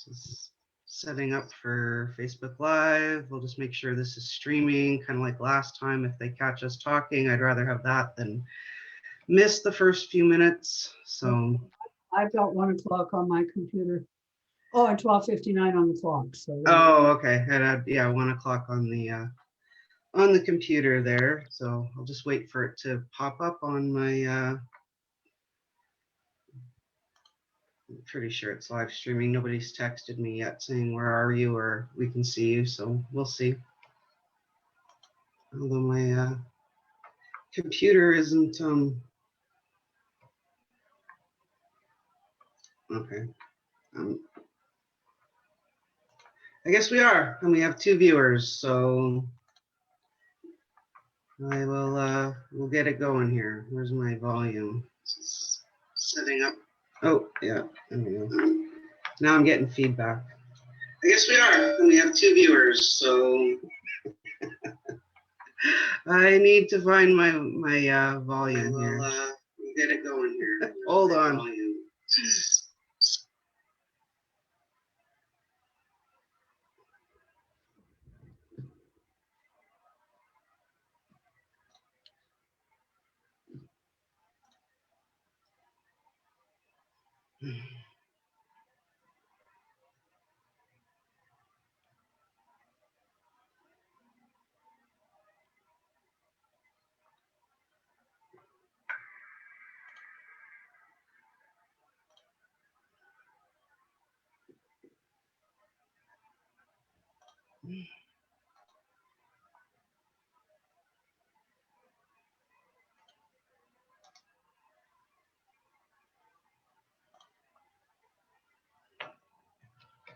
Just setting up for Facebook Live. We'll just make sure this is streaming, kind of like last time. If they catch us talking, I'd rather have that than miss the first few minutes. So I've got 1 o'clock on my computer. Oh, and 12:59 on the clock. So. oh, okay. And yeah, 1 o'clock on the computer there. So I'll just wait for it to pop up on my. I'm pretty sure it's live streaming. Nobody's texted me yet saying where are you or we can see you. So we'll see. Although my computer isn't. Okay. I guess we are, and we have 2 viewers, so I will we'll get it going here. Where's my volume? Setting up. Oh, yeah, there we go. Now I'm getting feedback. I guess we are, and we have 2 viewers, so I need to find my volume here. We'll get it going here. Hold on. Volume.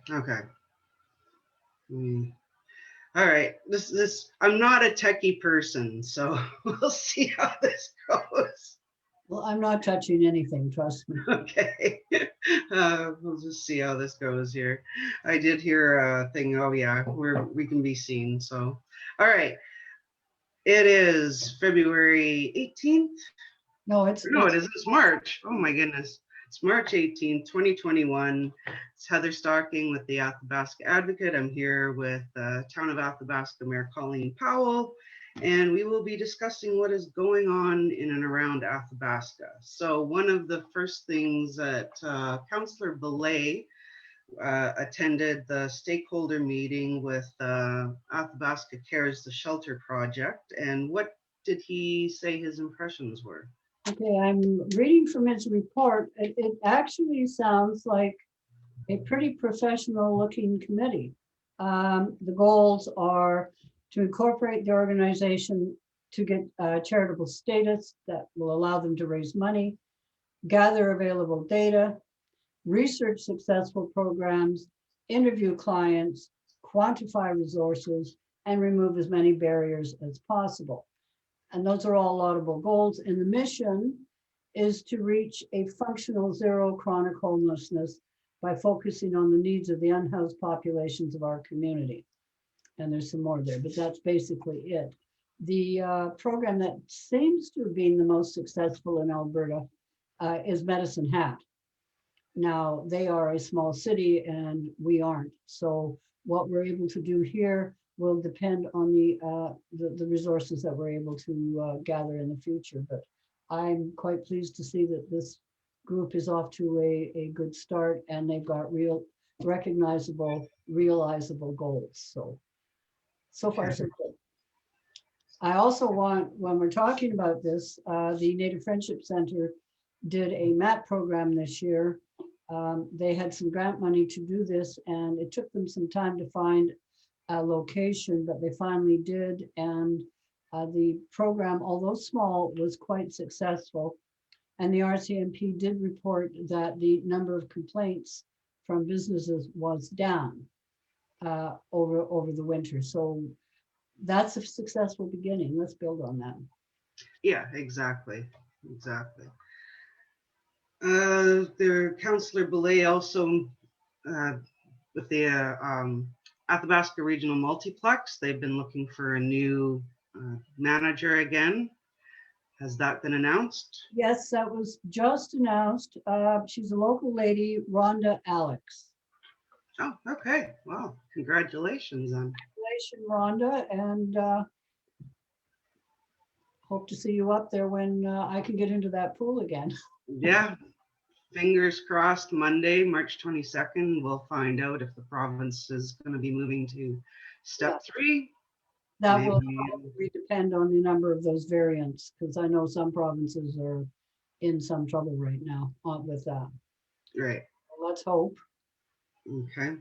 Okay. All right. This I'm not a techie person, so we'll see how this goes. Well, I'm not touching anything, trust me. Okay. We'll just see how this goes here. I did hear a thing. Oh yeah, we can be seen. So, all right. It is February 18th. No, It's March. Oh my goodness. It's March 18th, 2021. It's Heather Stocking with the Athabasca Advocate. I'm here with Town of Athabasca Mayor Colleen Powell, and we will be discussing what is going on in and around Athabasca. So one of the first things that Councillor Belay attended the stakeholder meeting with Athabasca Cares, the shelter project, and what did he say his impressions were? Okay, I'm reading from his report. It actually sounds like a pretty professional looking committee. The goals are to incorporate the organization to get charitable status that will allow them to raise money, gather available data, research successful programs, interview clients, quantify resources, and remove as many barriers as possible. And those are all laudable goals. And the mission is to reach a functional zero chronic homelessness by focusing on the needs of the unhoused populations of our community. And there's some more there, but that's basically it. The program that seems to have been the most successful in Alberta is Medicine Hat. Now, they are a small city and we aren't. So what we're able to do here will depend on the resources that we're able to gather in the future. But I'm quite pleased to see that this group is off to a good start and they've got real recognizable, realizable goals. So far, so good. I also want, when we're talking about this, the Native Friendship Center did a MAP program this year. They had some grant money to do this and it took them some time to find a location, but they finally did. And the program, although small, was quite successful. And the RCMP did report that the number of complaints from businesses was down over the winter. So that's a successful beginning. Let's build on that. Yeah, exactly. Their Councillor Belay also with the Athabasca Regional Multiplex, they've been looking for a new manager again. Has that been announced? Yes, that was just announced. She's a local lady, Rhonda Alex. Oh, okay. Well, congratulations on. Congratulations, Rhonda, and hope to see you up there when I can get into that pool again. Yeah, fingers crossed. Monday, March 22nd, we'll find out if the province is going to be moving to Yeah, step 3. that will Maybe, probably depend on the number of those variants, because I know some provinces are in some trouble right now with that. right. Let's hope. Okay.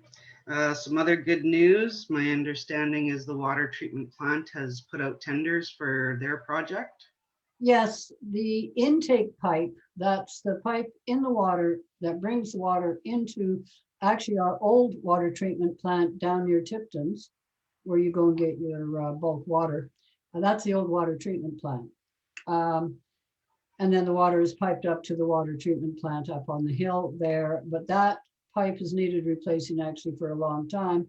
Some other good news. My understanding is the water treatment plant has put out tenders for their project. Yes, the intake pipe, that's the pipe in the water that brings the water into actually our old water treatment plant down near Tipton's, where you go and get your bulk water. That's the old water treatment plant. Um, and then the water is piped up to the water treatment plant up on the hill there. But that pipe has needed replacing actually for a long time.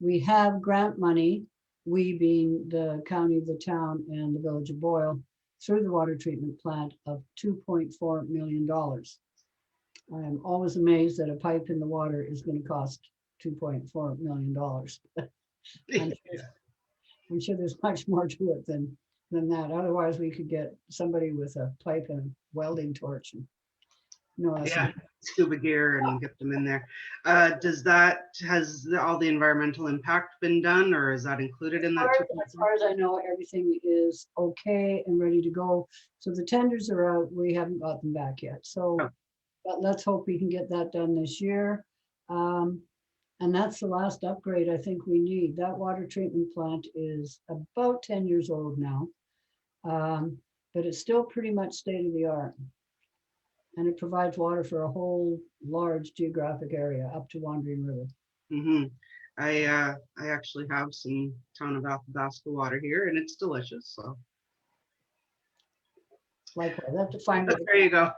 We have grant money, we being the county, the town, and the village of Boyle, through the water treatment plant of $2.4 million. I am always amazed that a pipe in the water is going to cost $2.4 million. I'm sure, I'm sure there's much more to it than that. Otherwise, we could get somebody with a pipe and a welding torch. And, no, that's Yeah, not. scuba gear and get them in there. Has all the environmental impact been done, or is that included in that As far as I know, everything is okay and ready to go. So the tenders are out. We haven't got them back yet. So, 2.5? but let's hope we can get that done this year. Um, and that's the last upgrade I think we need. That water treatment plant is about 10 years old now. But it's still pretty much state of the art. And it provides water for a whole large geographic area up to Wandering River. Mm-hmm. I actually have some town of Athabasca water here, and it's delicious. So Likewise, I have to find it. there you go.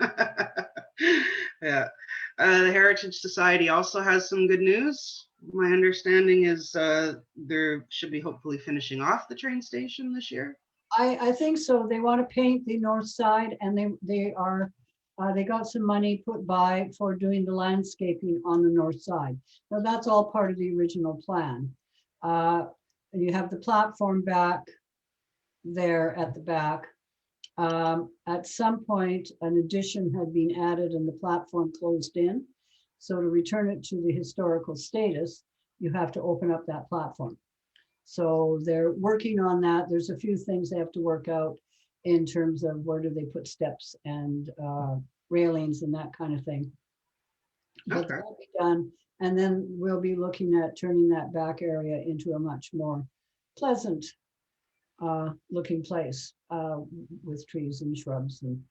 Yeah. The Heritage Society also has some good news. My understanding is there should be hopefully finishing off the train station this year. I think so. They want to paint the north side and they got some money put by for doing the landscaping on the north side. Now that's all part of the original plan. You have the platform back there at the back. At some point, an addition had been added and the platform closed in. So to return it to the historical status, you have to open up that platform. So they're working on that. There's a few things they have to work out in terms of where do they put steps and railings and that kind of thing. But Okay. that'll be done. And then we'll be looking at turning that back area into a much more pleasant looking place with trees and shrubs and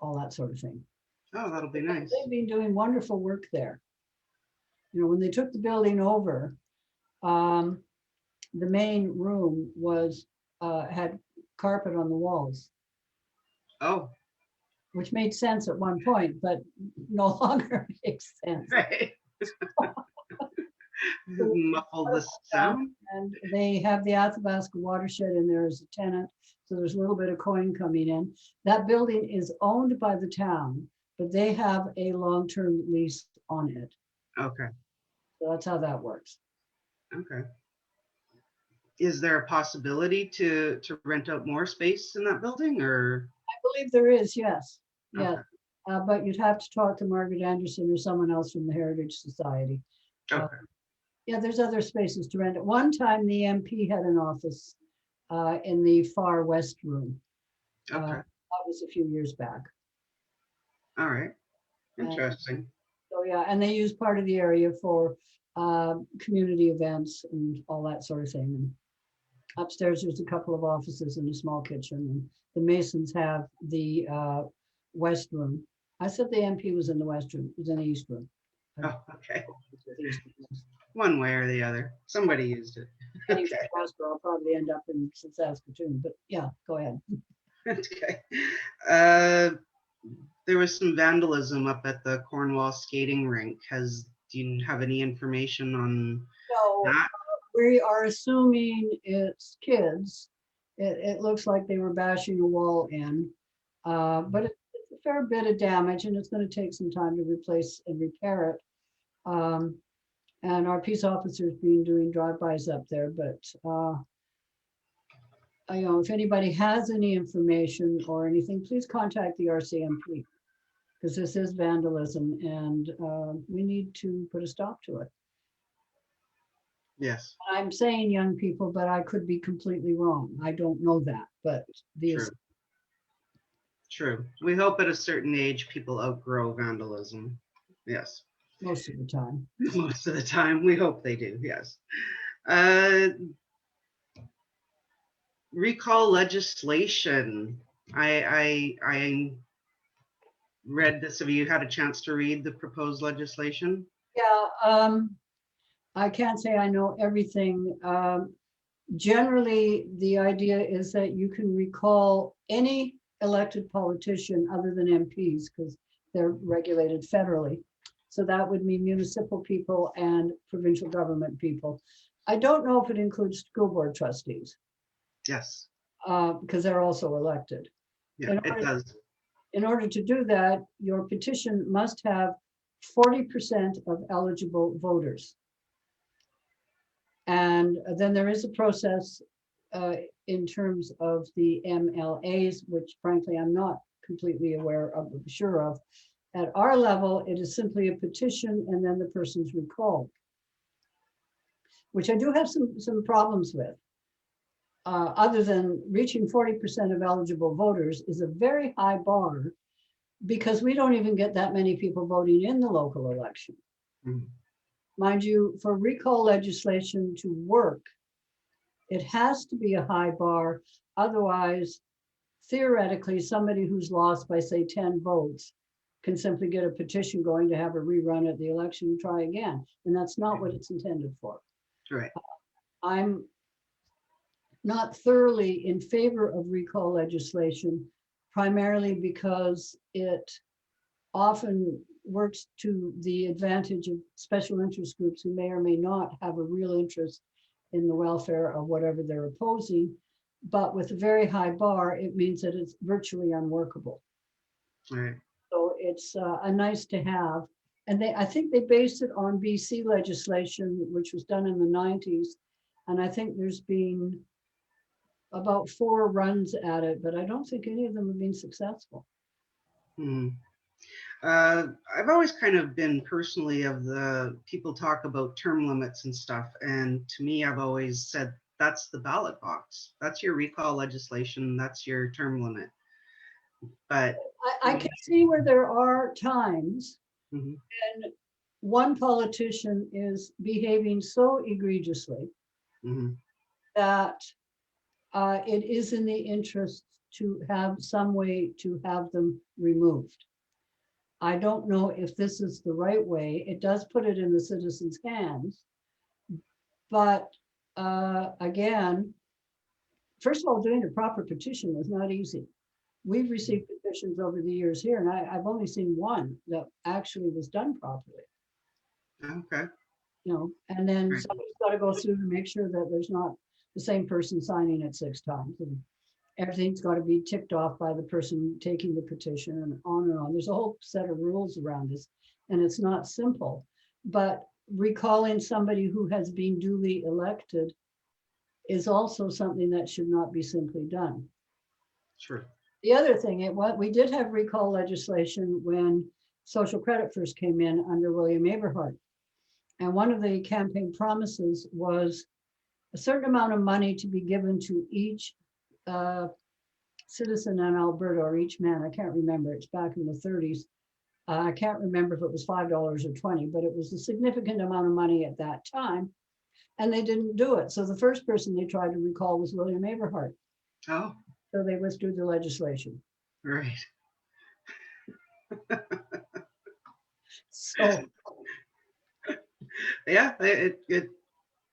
all that sort of thing. Oh, that'll be nice. They've been doing wonderful work there. You know, when they took the building over, the main room was had carpet on the walls, Oh, which made sense at one point, but no longer makes sense. right. Muffle the sound. And they have the Athabasca watershed in there as a tenant, so there's a little bit of coin coming in. That building is owned by the town, but they have a long-term lease on it. Okay. So that's how that works. Okay. Is there a possibility to rent out more space in that building, or? I believe there is, yes. Yes. Okay. But you'd have to talk to Margaret Anderson or someone else from the Heritage Society. Okay. Yeah, there's other spaces to rent. At one time, the MP had an office in the far west room. Okay. That was a few years back. All right. Interesting. So yeah, and they use part of the area for community events and all that sort of thing. And upstairs, there's a couple of offices and a small kitchen. And the Masons have the west room. I said the MP was in the west room. It was in the east room. Oh, okay. One way or the other. Somebody used it. Okay. I'll probably end up in Saskatoon, but yeah, go ahead. Okay. There was some vandalism up at the Cornwall skating rink. Do you have any information on So that? we are assuming it's kids. It looks like they were bashing a wall in, but it's a fair bit of damage and it's going to take some time to replace and repair it. And our peace officers been doing drive-bys up there, but if anybody has any information or anything, please contact the RCMP, because this is vandalism and we need to put a stop to it. Yes, I'm saying young people, but I could be completely wrong. I don't know that, but true. True. We hope at a certain age people outgrow vandalism. Yes. most of the time. Most of the time, we hope they do. Yes. Uh, recall legislation. I read this. Have you had a chance to read the proposed legislation? Yeah, I can't say I know everything. Generally, the idea is that you can recall any elected politician other than MPs because they're regulated federally. So that would mean municipal people and provincial government people. I don't know if it includes school board trustees Yes. because they're also elected. Yeah, it does. In order to do that, your petition must have 40% of eligible voters. And then there is a process in terms of the MLAs, which frankly, I'm not completely sure of. At our level, it is simply a petition and then the person's recalled, which I do have some problems with. Other than reaching 40% of eligible voters is a very high bar because we don't even get that many people voting in the local election. Mhm. Mind you, for recall legislation to work, it has to be a high bar. Otherwise, theoretically, somebody who's lost by, say, 10 votes can simply get a petition going to have a rerun at the election and try again. And that's not what it's intended for. Right. I'm not thoroughly in favor of recall legislation, primarily because it often works to the advantage of special interest groups who may or may not have a real interest in the welfare of whatever they're opposing. But with a very high bar, it means that it's virtually unworkable. Right. So it's a nice to have. And I think they based it on BC legislation, which was done in the 90s. And I think there's been about 4 runs at it, but I don't think any of them have been successful. Hmm. I've always kind of been personally of the people talk about term limits and stuff. And to me, I've always said that's the ballot box. That's your recall legislation. That's your term limit. But I can see where there are times Mhm. when one politician is behaving so egregiously Mhm. that it is in the interest to have some way to have them removed. I don't know if this is the right way. It does put it in the citizens' hands. But again, first of all, doing a proper petition is not easy. We've received petitions over the years here, and I've only seen one that actually was done properly. Okay. And then Right. somebody's got to go through to make sure that there's not the same person signing it 6 times. And everything's got to be ticked off by the person taking the petition and on and on. There's a whole set of rules around this, and it's not simple. But recalling somebody who has been duly elected is also something that should not be simply done. Sure. The other thing, we did have recall legislation when social credit first came in under William Aberhart. And one of the campaign promises was a certain amount of money to be given to each citizen in Alberta, or each man. I can't remember. It's back in the 30s. I can't remember if it was $5 or 20, but it was a significant amount of money at that time. And they didn't do it. So the first person they tried to recall was William Aberhart. Oh, So they withdrew the legislation. right. So Yeah, it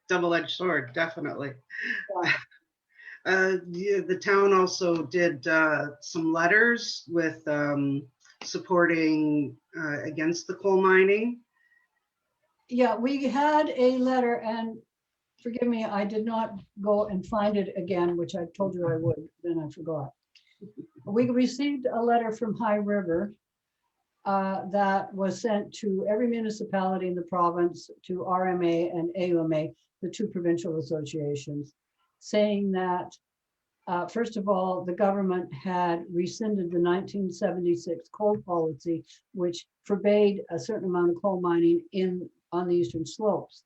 double-edged sword, definitely. Yeah, the town also did some letters with supporting against the coal mining. yeah, we had a letter, and forgive me, I did not go and find it again, which I told you I would, then I forgot. We received a letter from High River that was sent to every municipality in the province, to RMA and AUMA, the two provincial associations, saying that, first of all, the government had rescinded the 1976 coal policy, which forbade a certain amount of coal mining on the eastern slopes.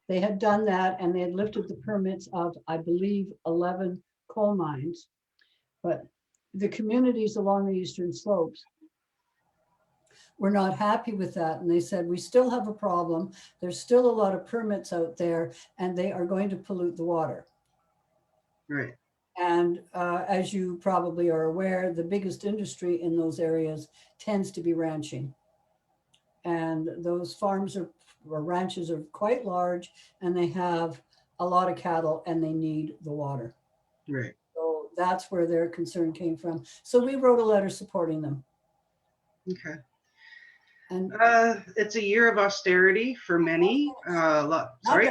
They had done that, and they had lifted the permits of, I believe, 11 coal mines. But the communities along the eastern slopes were not happy with that. And they said, we still have a problem. There's still a lot of permits out there, and they are going to pollute the water. Right. And as you probably are aware, the biggest industry in those areas tends to be ranching. And those farms or ranches are quite large, and they have a lot of cattle, and they need the water. Right. So that's where their concern came from. So we wrote a letter supporting them. Okay. And it's a year of austerity for many. Sorry.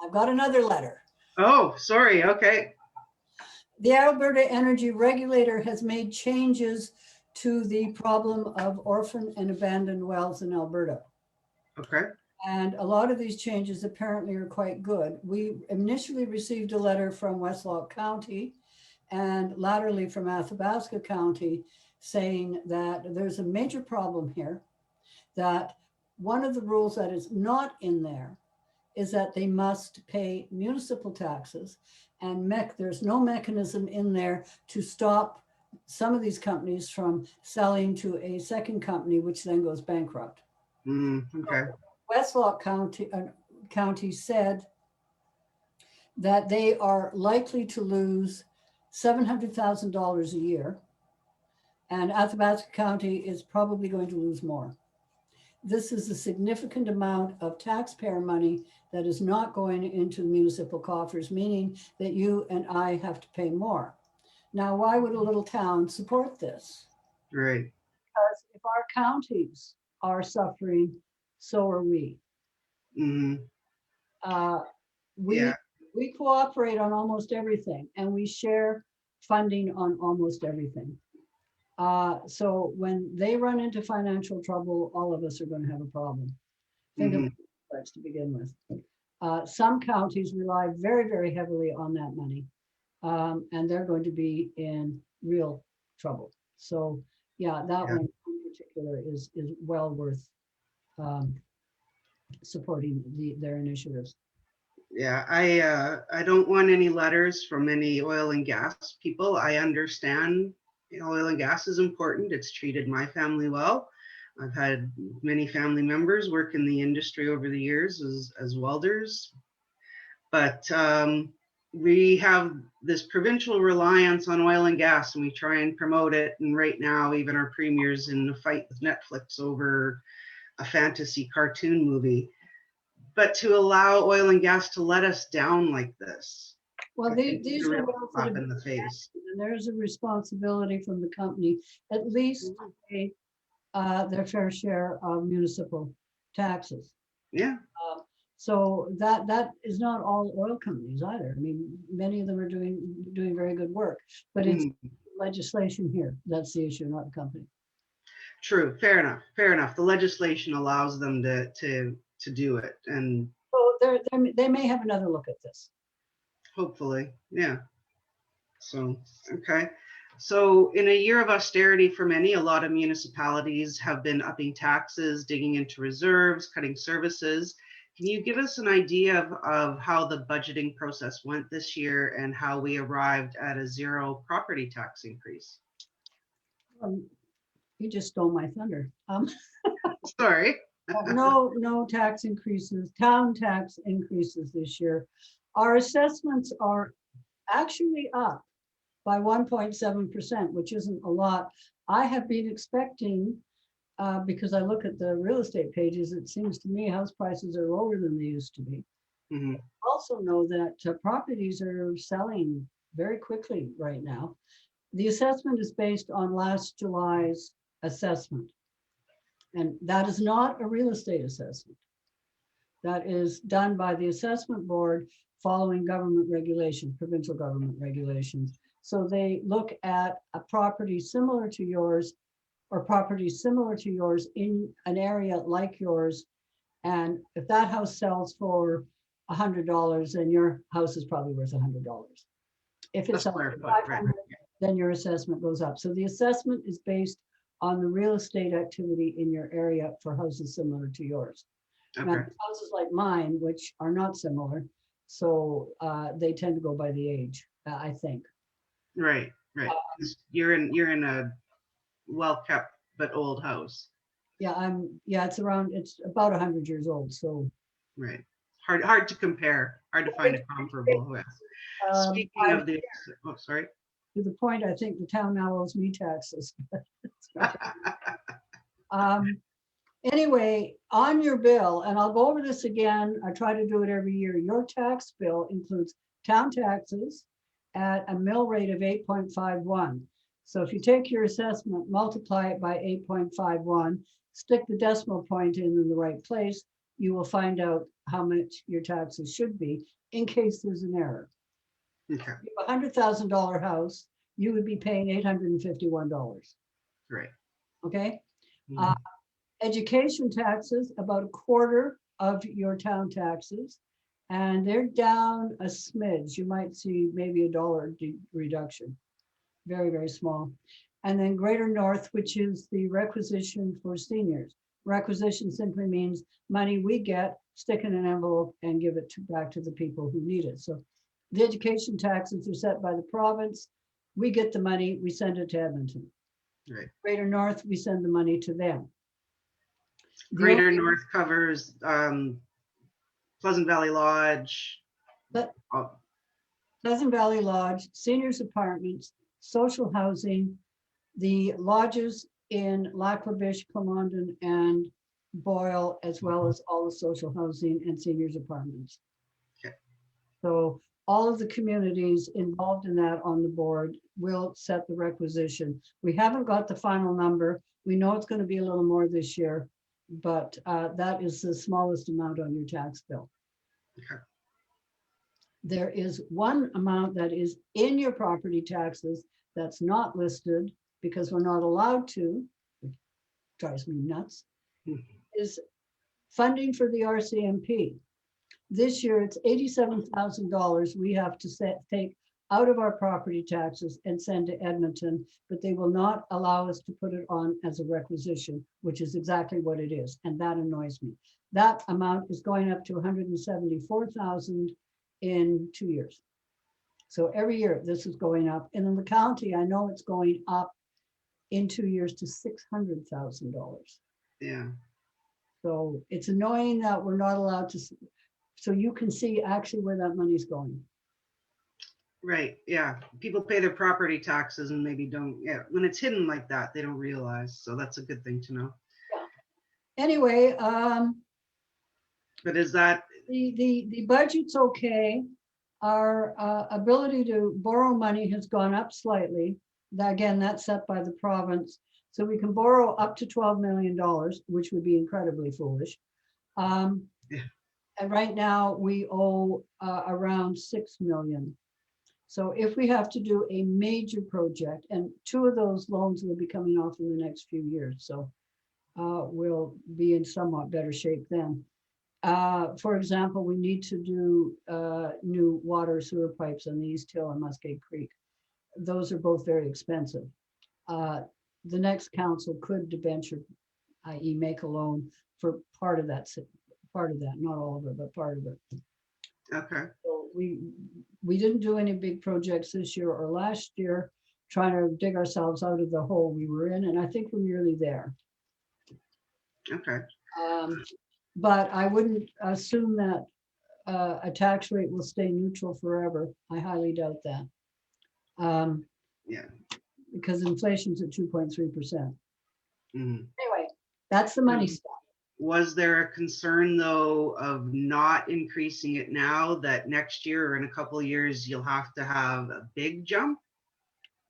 I've got another letter. Oh, sorry. Okay. The Alberta Energy Regulator has made changes to the problem of orphan and abandoned wells in Alberta. Okay. And a lot of these changes apparently are quite good. We initially received a letter from Westlock County and laterally from Athabasca County saying that there's a major problem here, that one of the rules that is not in there is that they must pay municipal taxes, and there's no mechanism in there to stop some of these companies from selling to a second company, which then goes bankrupt. Okay. Westlock County said that they are likely to lose $700,000 a year, and Athabasca County is probably going to lose more. This is a significant amount of taxpayer money that is not going into the municipal coffers, meaning that you and I have to pay more. Now, why would a little town support this? Right. Because if our counties are suffering, so are we. Mm-hmm. We cooperate on almost everything, and we share funding on almost everything. So when they run into financial trouble, all of us are going to have a problem. Think of it to begin with. Some counties rely very, very heavily on that money, and they're going to be in real trouble. So yeah, that one in particular is well worth supporting their initiatives. Yeah, I don't want any letters from any oil and gas people. I understand oil and gas is important. It's treated my family well. I've had many family members work in the industry over the years as welders, but we have this provincial reliance on oil and gas, and we try and promote it. And right now, even our premier's in a fight with Netflix over a fantasy cartoon movie. But to allow oil and gas to let us down like this, well, these are wells that in the face. And there's a responsibility from the company at least to pay their fair share of municipal taxes. Yeah. So that is not all oil companies either. I mean, many of them are doing very good work, but it's legislation here that's the issue, not the company. True. Fair enough. Fair enough. The legislation allows them to do it, and so they may have another look at this. Hopefully, yeah. So okay. So in a year of austerity for many, a lot of municipalities have been upping taxes, digging into reserves, cutting services. Can you give us an idea of how the budgeting process went this year and how we arrived at a zero property tax increase? You just stole my thunder. Sorry. No tax increases, town tax increases this year. Our assessments are actually up by 1.7%, which isn't a lot. I have been expecting, because I look at the real estate pages, it seems to me house prices are lower than they used to be. Also know that properties are selling very quickly right now. The assessment is based on last July's assessment. And that is not a real estate assessment. That is done by the assessment board following government regulations, provincial government regulations. So they look at a property similar to yours or properties similar to yours in an area like yours. And if that house sells for $100, then your house is probably worth $100. If A it's square for foot, right? 500, then your assessment goes up. So the assessment is based on the real estate activity in your area for houses similar to yours. Now, Okay, houses like mine, which are not similar, so they tend to go by the age, I think. right, right. 'Cause you're in a well-kept but old house, Yeah, it's about 100 years old, so. right? Hard to compare, hard to find a comparable with. Speaking I'm of the, oh, sorry. to the point, I think the town now owes me taxes. Um, Anyway, on your bill, and I'll go over this again, I try to do it every year, your tax bill includes town taxes at a mill rate of 8.51. So if you take your assessment, multiply it by 8.51, stick the decimal point in the right place, you will find out how much your taxes should be in case there's an error. Okay, If you have a $100,000 house, you would be paying $851, great. okay? Mhm. Education taxes, about a quarter of your town taxes, and they're down a smidge. You might see maybe $1 reduction, very, very small. And then Greater North, which is the requisition for seniors. Requisition simply means money we get, stick in an envelope and give it back to the people who need it. So the education taxes are set by the province. We get the money, we send it to Edmonton. Right. Greater North, we send the money to them. Greater North covers Pleasant Valley Lodge. But Oh, Pleasant Valley Lodge, seniors apartments, social housing, the lodges in Lac-La-Biche, Plamondon, and Boyle, as well as all the social housing and seniors apartments. okay. So all of the communities involved in that on the board will set the requisition. We haven't got the final number. We know it's going to be a little more this year, but that is the smallest amount on your tax bill. Okay. There is one amount that is in your property taxes that's not listed because we're not allowed to, which drives me nuts, is funding for the RCMP. This year it's $87,000 we have to take out of our property taxes and send to Edmonton, but they will not allow us to put it on as a requisition, which is exactly what it is. And that annoys me. That amount is going up to 174,000 in 2 years. So every year this is going up. And in the county, I know it's going up in 2 years to $600,000. Yeah. So it's annoying that we're not allowed to, so you can see actually where that money's going. Right. Yeah. People pay their property taxes and maybe don't. Yeah. When it's hidden like that, they don't realize. So that's a good thing to know. Anyway, but is that the budget's okay. Our ability to borrow money has gone up slightly. Again, that's set by the province. So we can borrow up to $12 million, which would be incredibly foolish. Yeah. And right now we owe around 6 million. So if we have to do a major project, and 2 of those loans will be coming off in the next few years. So we'll be in somewhat better shape then. For example, we need to do new water sewer pipes on the East Hill and Muskeg Creek. Those are both very expensive. The next council could debenture, i.e. make a loan for part of that, not all of it, but part of it. okay? So we didn't do any big projects this year or last year, trying to dig ourselves out of the hole we were in, and I think we're nearly there. Okay. But I wouldn't assume that a tax rate will stay neutral forever. I highly doubt that. Yeah. Because inflation's at 2.3%. Mm-hmm. Anyway, that's the money stuff. Was there a concern though of not increasing it now, that next year or in a couple of years you'll have to have a big jump?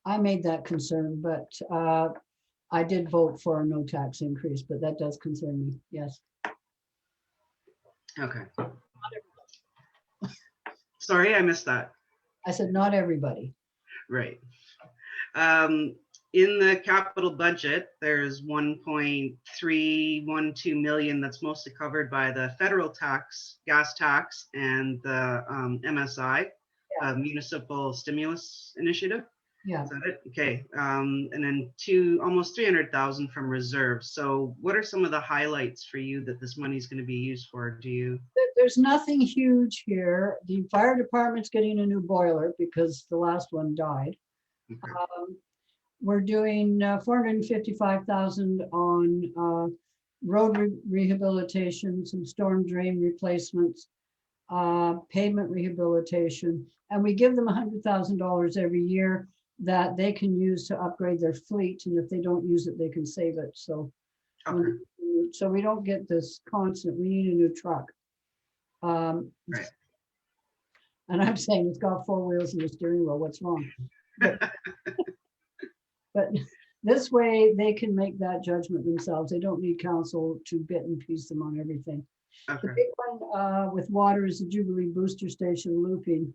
I made that concern, but I did vote for a no tax increase, but that does concern me, yes. Okay. Sorry, I missed that. I said, not everybody. Right. In the capital budget, there's 1.312 million that's mostly covered by the federal tax, gas tax, and the MSI, Municipal Stimulus Initiative. Yeah, Is that it? Okay. And then almost 300,000 from reserves. So what are some of the highlights for you that this money is going to be used for? Do you? there's nothing huge here. The fire department's getting a new boiler because the last one died. Okay. We're doing 455,000 on road rehabilitation, some storm drain replacements, pavement rehabilitation, and we give them $100,000 every year that they can use to upgrade their fleet, and if they don't use it, they can save it. So, Okay. so we don't get this constant. We need a new truck. Right. And I'm saying it's got 4 wheels and a steering wheel. What's wrong? But this way they can make that judgment themselves. They don't need council to bit and piece them on everything. Okay. The big one with water is the Jubilee Booster Station looping.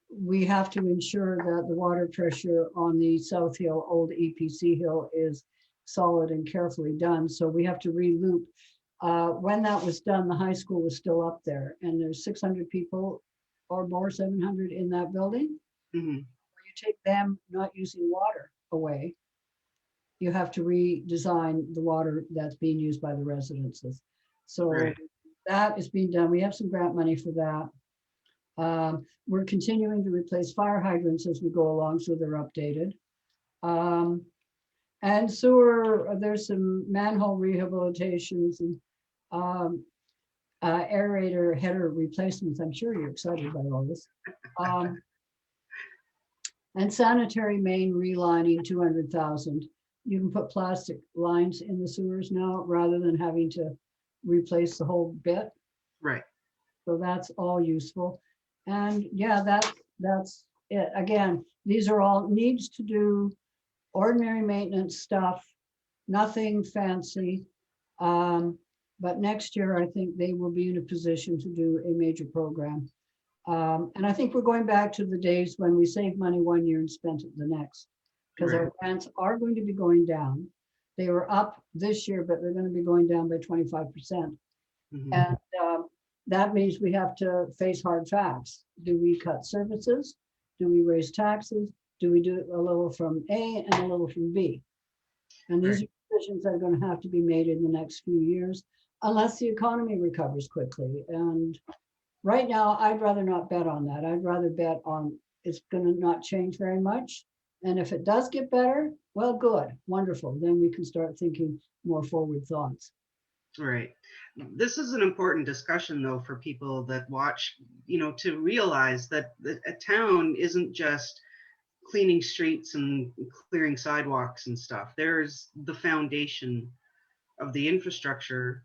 We have to ensure that the water pressure on the South Hill, old EPC hill, is solid and carefully done. So we have to re-loop. When that was done, the high school was still up there, and there's 600 people or more, 700 in that building. Mm-hmm. You take them not using water away, you have to redesign the water that's being used by the residences. So Right. that is being done. We have some grant money for that. We're continuing to replace fire hydrants as we go along, so they're updated. And sewer, there's some manhole rehabilitations and aerator header replacements. I'm sure you're excited by all this. And sanitary main relining, 200,000. You can put plastic lines in the sewers now rather than having to replace the whole bit. Right. So that's all useful. And yeah, that's it. Again, these are all needs to do, ordinary maintenance stuff, nothing fancy. But next year, I think they will be in a position to do a major program. And I think we're going back to the days when we saved money one year and spent it the next, because Right. our grants are going to be going down. They were up this year, but they're going to be going down by 25%. Mm-hmm. And that means we have to face hard facts. Do we cut services? Do we raise taxes? Do we do a little from A and a little from B? And these Right. are decisions that are going to have to be made in the next few years, unless the economy recovers quickly. And right now, I'd rather not bet on that. I'd rather bet on it's going to not change very much. And if it does get better, well, good, wonderful. Then we can start thinking more forward thoughts. Right. This is an important discussion, though, for people that watch, to realize that a town isn't just cleaning streets and clearing sidewalks and stuff. There's the foundation of the infrastructure,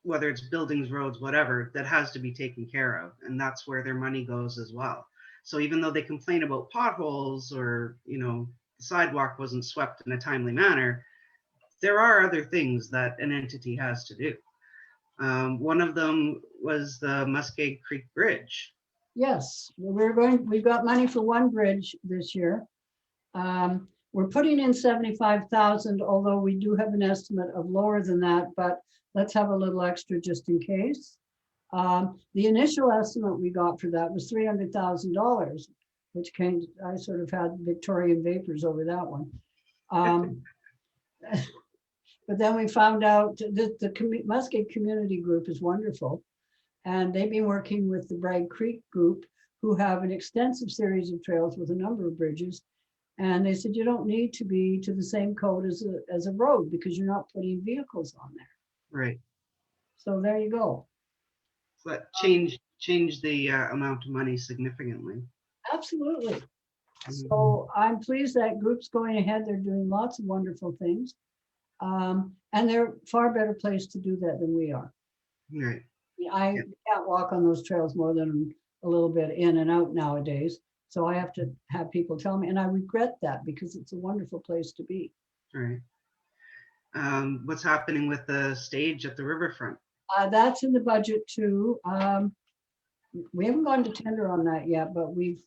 whether it's buildings, roads, whatever, that has to be taken care of. And that's where their money goes as well. So even though they complain about potholes or, the sidewalk wasn't swept in a timely manner, there are other things that an entity has to do. One of them was the Muskeg Creek Bridge. Yes, we've got money for one bridge this year. We're putting in 75,000, although we do have an estimate of lower than that, but let's have a little extra just in case. The initial estimate we got for that was $300,000, which I sort of had Victorian vapors over that one. But then we found out that the Muskeg Community Group is wonderful. And they've been working with the Bragg Creek Group, who have an extensive series of trails with a number of bridges. And they said, you don't need to be to the same code as a road because you're not putting vehicles on there. Right. So there you go. So that changed the amount of money significantly. Absolutely. Mm-hmm. So I'm pleased that group's going ahead. They're doing lots of wonderful things. And they're far better placed to do that than we are. Right. I can't walk on those trails more than a little bit in and out nowadays. So I have to have people tell me, and I regret that because it's a wonderful place to be. Right. What's happening with the stage at the riverfront? That's in the budget too. we haven't gone to tender on that yet, but we've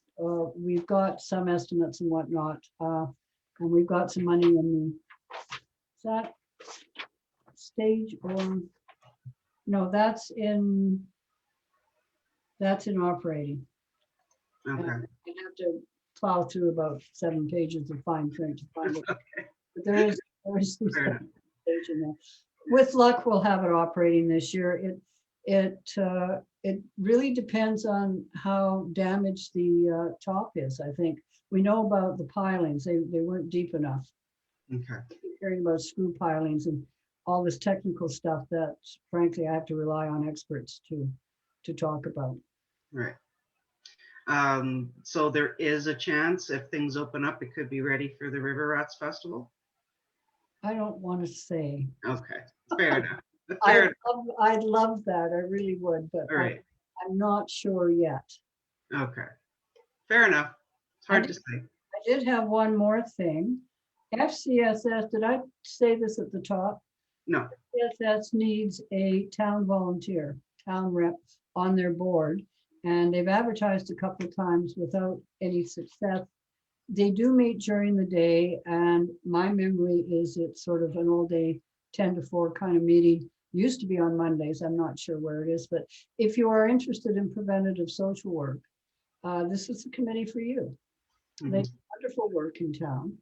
got some estimates and whatnot. And we've got some money in is that stage or, no, that's in operating. Okay. And you have to plow through about 7 pages of fine print to find it. But there is some Fair enough. stage in there. With luck, we'll have it operating this year. It really depends on how damaged the top is. I think we know about the pilings. They weren't deep enough. Okay. Hearing about screw pilings and all this technical stuff that frankly I have to rely on experts to talk about. Right. So there is a chance if things open up, it could be ready for the River Rats Festival. I don't want to say. Okay, fair enough. Fair enough. I'd love that. I really would, but All right. I'm not sure yet. Okay, fair enough. It's hard to say. I did have one more thing. FCSS, did I say this at the top? No. FCSS needs a town volunteer, town rep on their board, and they've advertised a couple of times without any success. They do meet during the day, and my memory is it's sort of an all-day 10 to 4 kind of meeting. Used to be on Mondays. I'm not sure where it is, but if you are interested in preventative social work, this is the committee for you. Mhm. They do wonderful work in town.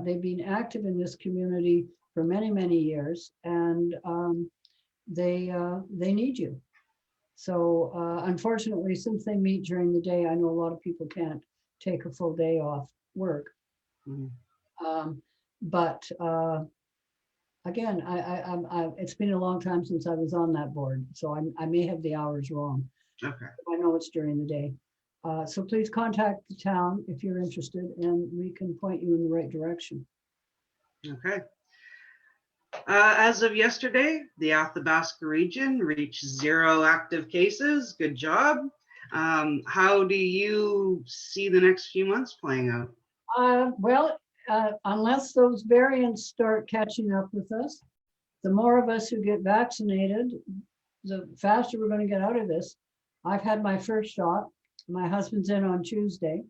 They've been active in this community for many, many years, and they need you. So unfortunately, since they meet during the day, I know a lot of people can't take a full day off work. Mhm. But again, it's been a long time since I was on that board, so I may have the hours wrong. Okay. I know it's during the day. So please contact the town if you're interested, and we can point you in the right direction. Okay. As of yesterday, the Athabasca region reached 0 active cases. Good job. How do you see the next few months playing out? Well, unless those variants start catching up with us, the more of us who get vaccinated, the faster we're going to get out of this. I've had my first shot. My husband's in on Tuesday.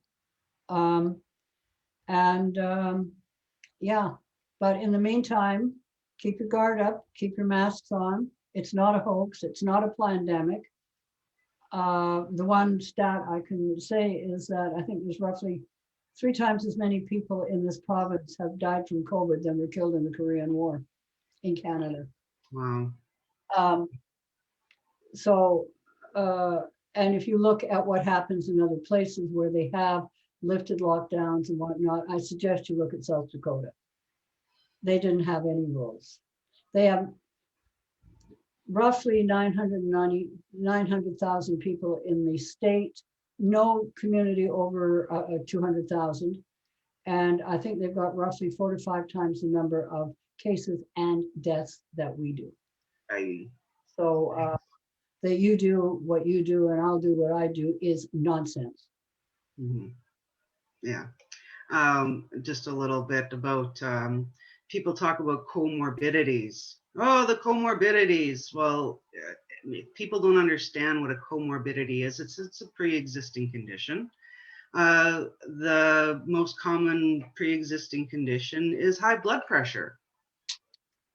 Yeah, but in the meantime, keep your guard up, keep your masks on. It's not a hoax. It's not a pandemic. The one stat I can say is that I think there's roughly 3 times as many people in this province have died from COVID than were killed in the Korean War in Canada. Wow. And if you look at what happens in other places where they have lifted lockdowns and whatnot, I suggest you look at South Dakota. They didn't have any rules. They have roughly 900,000 people in the state, no community over 200,000. And I think they've got roughly 4 to 5 times the number of cases and deaths that we do. So that you do what you do and I'll do what I do is nonsense. Mm-hmm. Yeah. Just a little bit about people talk about comorbidities. Oh, the comorbidities. Well, people don't understand what a comorbidity is. It's a pre-existing condition. The most common pre-existing condition is high blood pressure.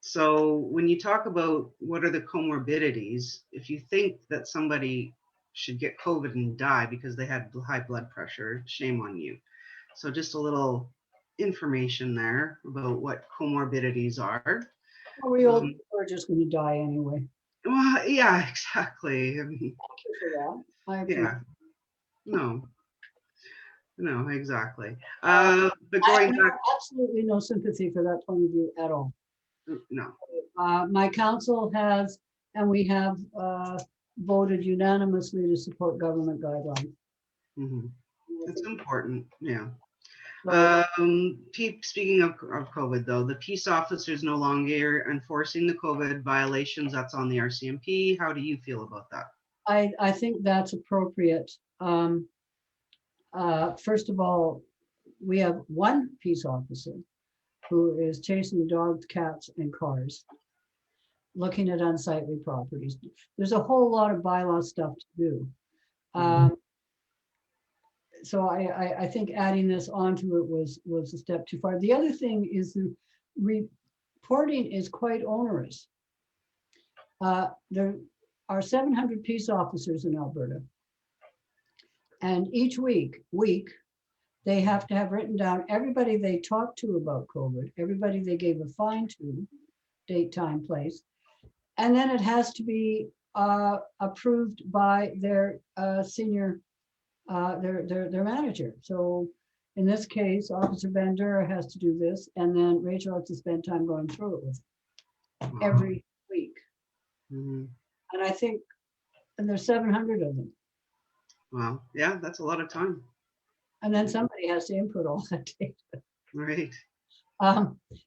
So when you talk about what are the comorbidities, if you think that somebody should get COVID and die because they had high blood pressure, shame on you. So just a little information there about what comorbidities are. We all are just going to die anyway. Well, yeah, exactly. Thank you for that. Yeah. No, exactly. But going back, absolutely no sympathy for that point of view at all. No. My council has, and we have voted unanimously to support government guidelines. Mm-hmm. It's important, yeah. So, Speaking of COVID, though, the peace officers no longer enforcing the COVID violations. That's on the RCMP. How do you feel about that? I think that's appropriate. First of all, we have one peace officer who is chasing dogs, cats, and cars, looking at unsightly properties. There's a whole lot of bylaw stuff to do. So I think adding this onto it was a step too far. The other thing is the reporting is quite onerous. There are 700 peace officers in Alberta. And each week, they have to have written down everybody they talked to about COVID, everybody they gave a fine to, date, time, place. And then it has to be approved by their senior, their manager. So in this case, Officer Bandura has to do this, and then Rachel has to spend time going through it with every week. Mm-hmm. And I think, and there's 700 of them. Wow. Yeah, that's a lot of time. And then somebody has to input all that data. Right.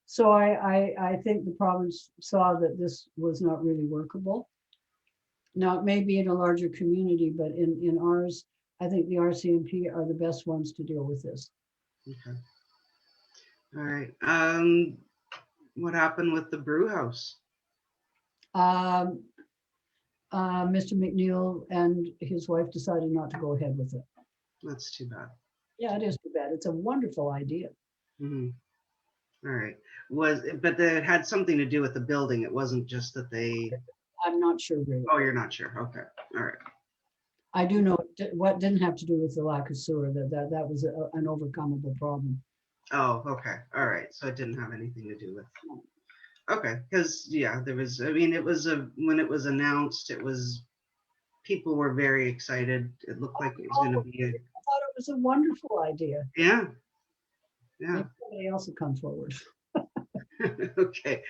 So I think the province saw that this was not really workable. Now, it may be in a larger community, but in ours, I think the RCMP are the best ones to deal with this. Okay. All right. What happened with the brew house? Mr. McNeil and his wife decided not to go ahead with it. That's too bad. Yeah, it is too bad. It's a wonderful idea. Mm-hmm. All right. But it had something to do with the building. It wasn't just that they. I'm not sure really. Oh, you're not sure. Okay. All right. I do know what didn't have to do with the lack of sewer, that was an overcomable problem. Oh, okay. All right. So it didn't have anything to do with. Okay. Because, yeah, there was, I mean, it was when it was announced, people were very excited. It looked like it was going to be I thought it was a wonderful idea. Yeah. Yeah. Maybe somebody else will come forward. Okay.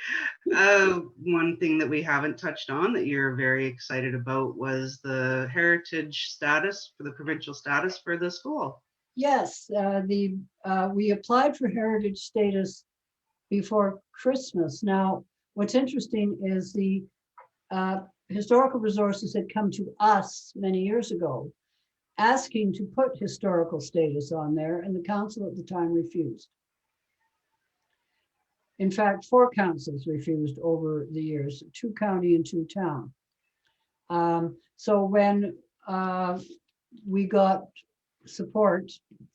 One thing that we haven't touched on that you're very excited about was the heritage status, for the provincial status for the school. Yes, we applied for heritage status before Christmas. Now, what's interesting is the historical resources had come to us many years ago asking to put historical status on there, and the council at the time refused. In fact, 4 councils refused over the years, 2 county and 2 town. So when we got support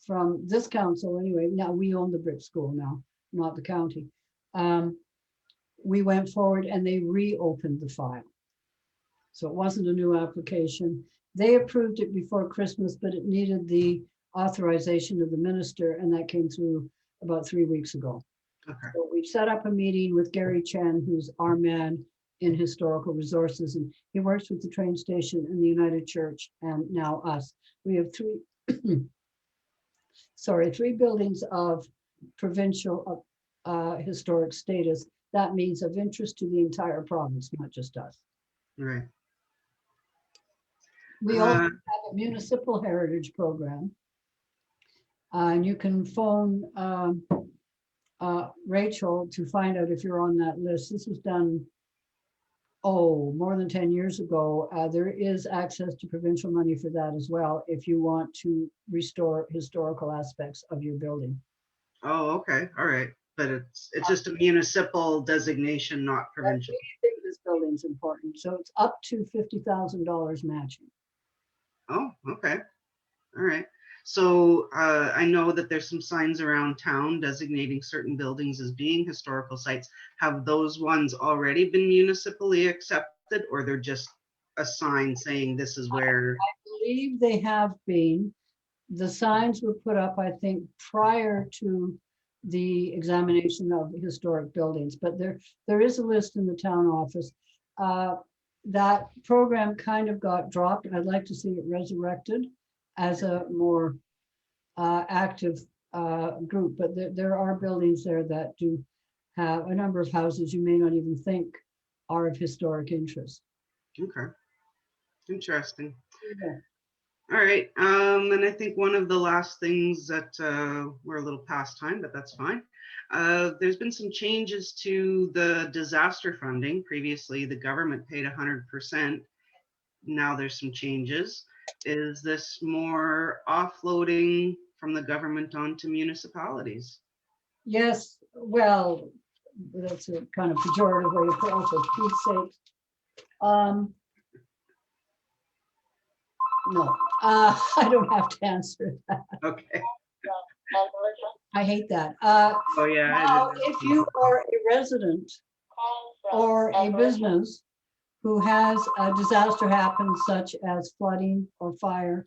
from this council anyway, now we own the brick school now, not the county. We went forward and they reopened the file. So it wasn't a new application. They approved it before Christmas, but it needed the authorization of the minister, and that came through about 3 weeks ago. Okay. So we've set up a meeting with Gary Chen, who's our man in historical resources, and he works with the train station and the United Church, and now us. We have 3 buildings of provincial historic status. That means of interest to the entire province, not just us. Right. We also have a municipal heritage program. And you can phone Rachel to find out if you're on that list. This was done, more than 10 years ago. There is access to provincial money for that as well, if you want to restore historical aspects of your building. Oh, okay. All right. But it's just a municipal designation, not provincial. I think this building's important. So it's up to $50,000 matching. Oh, okay. All right. So I know that there's some signs around town designating certain buildings as being historical sites. Have those ones already been municipally accepted, or they're just a sign saying this is where? I believe they have been. The signs were put up, I think, prior to the examination of historic buildings, but there is a list in the town office. That program kind of got dropped. I'd like to see it resurrected as a more active group, but there are buildings there that do have a number of houses you may not even think are of historic interest. Okay, interesting. Yeah. All right, and I think one of the last things that we're a little past time, but that's fine. There's been some changes to the disaster funding. Previously, the government paid 100%. Now there's some changes. Is this more offloading from the government onto municipalities? Yes, well, that's a kind of pejorative way to put it, for Pete's sake. No, I don't have to answer that. Okay. I hate that. Oh, yeah. I Now, didn't- if you are a resident or a business who has a disaster happen, such as flooding or fire,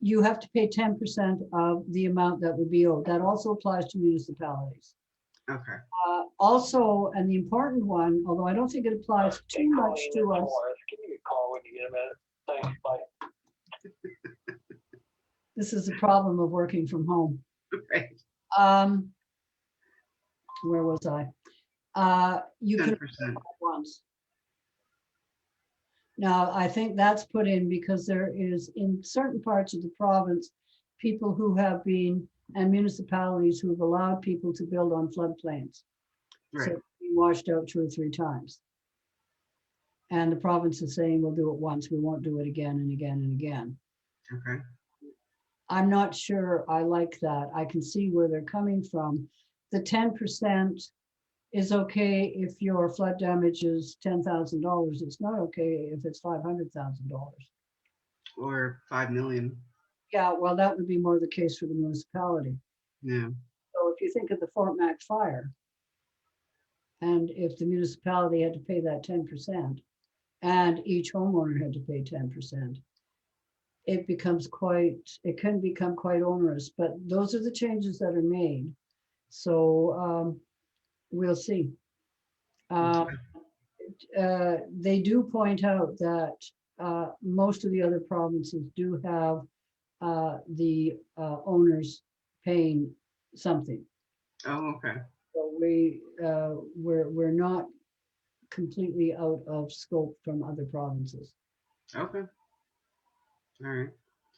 you have to pay 10% of the amount that would be owed. That also applies to municipalities. Okay. Also, and the important one, although I don't think it applies too much to us. Give me a call when you get a minute. Thanks, bye. This is the problem of working from home. Right. Where was I? You can 10%. once. Now, I think that's put in because there is in certain parts of the province, people who have been, and municipalities who've allowed people to build on floodplains. So Right. it's been washed out 2 or 3 times. And the province is saying, we'll do it once, we won't do it again and again and again. Okay. I'm not sure I like that. I can see where they're coming from. The 10% is okay if your flood damage is $10,000. It's not okay if it's $500,000. Or 5 million. Yeah, well, that would be more the case for the municipality. Yeah. So if you think of the Fort Mac fire, and if the municipality had to pay that 10%, and each homeowner had to pay 10%, it becomes it can become quite onerous, but those are the changes that are made. So we'll see. They do point out that most of the other provinces do have the owners paying something. Oh, okay. So we're not completely out of scope from other provinces. Okay. All right.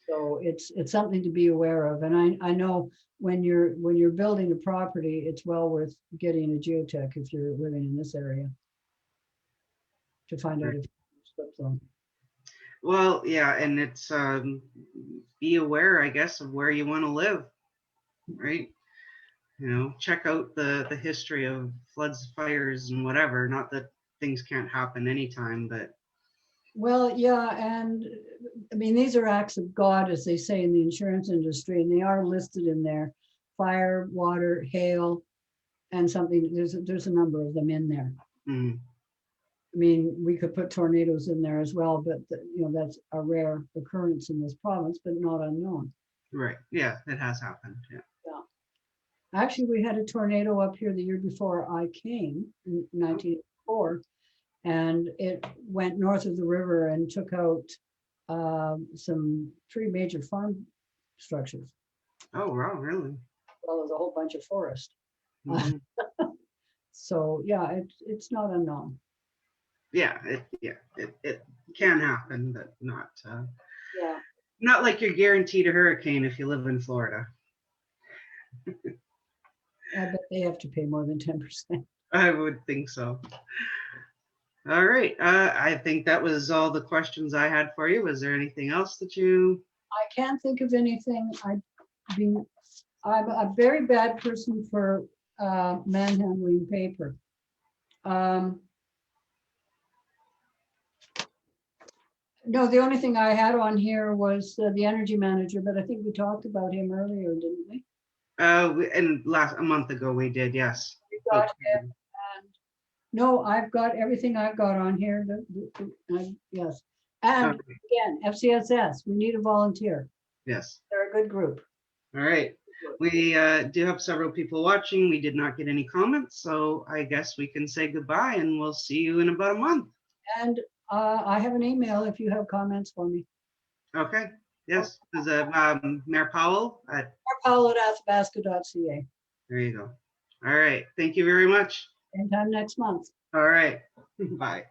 So it's something to be aware of. And I know when you're building a property, it's well worth getting a geotech if you're living in this area to find out if it's slip zone. Well, yeah, and it's be aware, I guess, of where you want to live, right? You know, check out the history of floods, fires, and whatever. Not that things can't happen anytime, but Well, yeah, and I mean, these are acts of God, as they say in the insurance industry, and they are listed in there: fire, water, hail, and something. There's a number of them in there. mm, I mean, we could put tornadoes in there as well, but that's a rare occurrence in this province, but not unknown. right. Yeah, it has happened. Yeah. Actually, we had a tornado up here the year before I came in 1984, and it went north of the river and took out some 3 major farm structures, Oh, wow, really? as well as a whole bunch of forest. Mhm. So yeah, it's not unknown. Yeah, it can happen, but Yeah. not like you're guaranteed a hurricane if you live in Florida. I bet they have to pay more than 10%. I would think so. All right. I think that was all the questions I had for you. Was there anything else that you? I can't think of anything. I'm a very bad person for manhandling paper. No, the only thing I had on here was the energy manager, but I think we talked about him earlier, didn't we? And a month ago we did, yes. We got him, and no, I've got everything I've got on here. Yes, and again, FCSS, we need a volunteer. Yes. They're a good group. All right. We do have several people watching. We did not get any comments, so I guess we can say goodbye, and we'll see you in about a month. And I have an email if you have comments for me. Okay. Yes. Is it Mayor Powell at? Powell at athabasca.ca. There you go. All right. Thank you very much. Anytime next month. All right. Bye.